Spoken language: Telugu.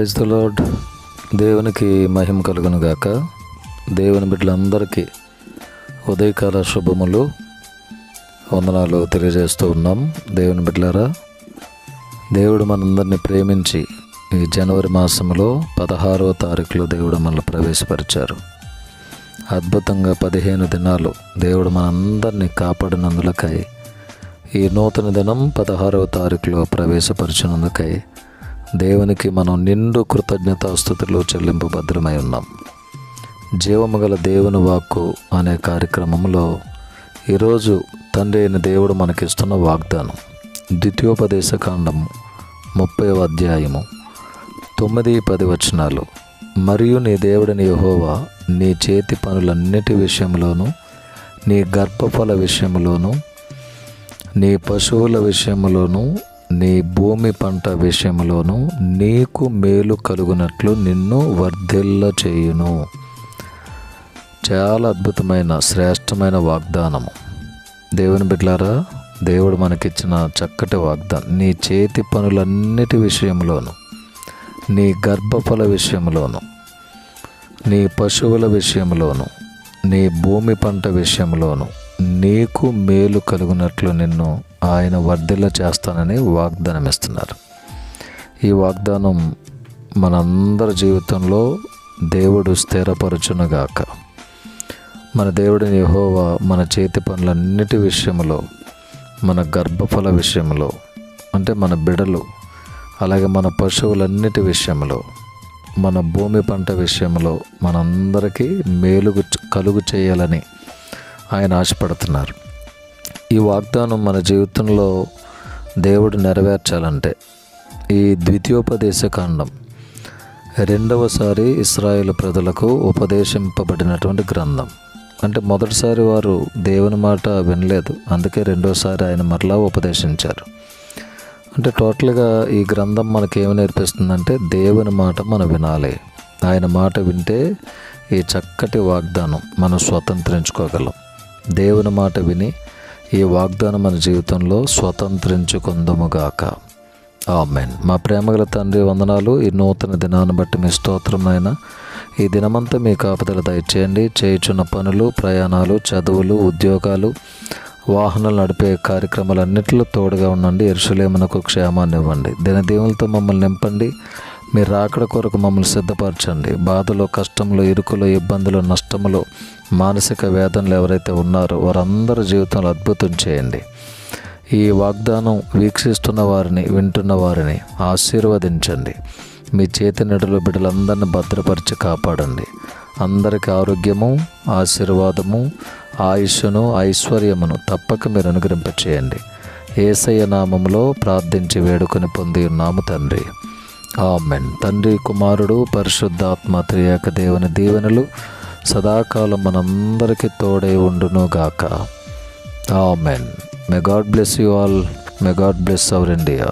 Praise the lord. దేవునికి మహిమ కలుగును గాక. దేవుని బిడ్డలందరికీ ఉదయకాల శుభములు, వందనాలు తెలియజేస్తూ ఉన్నాం. దేవుని బిడ్డలారా, దేవుడు మనందరినీ ప్రేమించి ఈ జనవరి మాసంలో 16వ తారీఖులో దేవుడు మనల్ని ప్రవేశపరిచారు. అద్భుతంగా 15 దినాలు దేవుడు మనందరినీ కాపాడినందులకై ఈ నూతన దినం 16వ తారీఖులో ప్రవేశపరిచినందుకై దేవునికి మనం నిండు కృతజ్ఞతాస్తుతులు చెల్లింపు భద్రమై ఉన్నాం. జీవము గల దేవుని వాక్కు అనే కార్యక్రమంలో ఈరోజు తండ్రి అయిన దేవుడు మనకిస్తున్న వాగ్దానం ద్వితీయోపదేశకాండము 30వ అధ్యాయము 9-10 వచనాలు. మరియు నీ దేవుడిని యెహోవా నీ చేతి పనులన్నిటి విషయంలోనూ, నీ గర్భఫల విషయంలోనూ, నీ పశువుల విషయంలోనూ, నీ భూమి పంట విషయంలోనూ నీకు మేలు కలుగునట్లు నిన్ను వర్ధిల్ల చేయును. చాలా అద్భుతమైన శ్రేష్టమైన వాగ్దానము. దేవుని బిడ్డలారా, దేవుడు మనకిచ్చిన చక్కటి వాగ్దానం. నీ చేతి పనులన్నిటి విషయంలోనూ, నీ గర్భఫల విషయంలోనూ, నీ పశువుల విషయంలోనూ, నీ భూమి పంట విషయంలోనూ నీకు మేలు కలుగునట్లు నిన్ను ఆయన వర్ధిల్ల చేస్తానని వాగ్దానం ఇస్తున్నారు. ఈ వాగ్దానం మనందరి జీవితంలో దేవుడు స్థిరపరచునుగాక. మన దేవుడిని యెహోవా మన చేతి పనులన్నిటి విషయంలో, మన గర్భఫల విషయంలో, అంటే మన బిడలు, అలాగే మన పశువులన్నిటి విషయంలో, మన భూమి పంట విషయంలో మనందరికీ మేలు కలుగు చేయాలని ఆయన ఆశపడుతున్నారు. ఈ వాగ్దానం మన జీవితంలో దేవుడు నెరవేర్చాలంటే ఈ ద్వితీయోపదేశకాండం రెండవసారి ఇశ్రాయేలు ప్రజలకు ఉపదేశింపబడినటువంటి గ్రంథం. అంటే మొదటిసారి వారు దేవుని మాట వినలేదు, అందుకే రెండోసారి ఆయన మరలా ఉపదేశించారు. అంటే టోటల్గా ఈ గ్రంథం మనకేమి నేర్పిస్తుందంటే దేవుని మాట మనం వినాలి. ఆయన మాట వింటే ఈ చక్కటి వాగ్దానం మనం స్వతంత్రించుకోగలం. దేవుని మాట విని ఈ వాగ్దానం మన జీవితంలో స్వతంత్రించుకుందుముగాక. ఆమేన్. మా ప్రేమగల తండ్రి, వందనాలు. ఈ నూతన దినాన్ని బట్టి మీ స్తోత్రమైన ఈ దినమంతా మీ కాపుదల దయచేయండి. చేయుచున్న పనులు, ప్రయాణాలు, చదువులు, ఉద్యోగాలు, వాహనాలు నడిపే కార్యక్రమాలన్నింటిలో తోడుగా ఉండండి. యెరూషలేమునకు క్షేమాన్ని ఇవ్వండి. దినదీవులతో మమ్మల్ని నింపండి. మీరు రాకడ కొరకు మమ్మల్ని సిద్ధపరచండి. బాధలో, కష్టంలో, ఇరుకులో, ఇబ్బందులు, నష్టములో, మానసిక వేదనలు ఎవరైతే ఉన్నారో వారందరి జీవితంలో అద్భుతం చేయండి. ఈ వాగ్దానం వీక్షిస్తున్న వారిని, వింటున్న వారిని ఆశీర్వదించండి. మీ చేతి నడులో బిడ్డలందరినీ భద్రపరిచి కాపాడండి. అందరికీ ఆరోగ్యము, ఆశీర్వాదము, ఆయుష్ను, ఐశ్వర్యమును తప్పక మీరు అనుగ్రహింపచేయండి. యేసయ్య నామములో ప్రార్థించి వేడుకొని పొంది ఉన్నాము తండ్రి. ఆమేన్. తండ్రి, కుమారుడు, పరిశుద్ధాత్మ త్రియేక దేవుని దీవెనలు సదాకాలం మనందరికీ తోడై ఉండును గాక. ఆమేన్. May God bless you all. May God bless our India.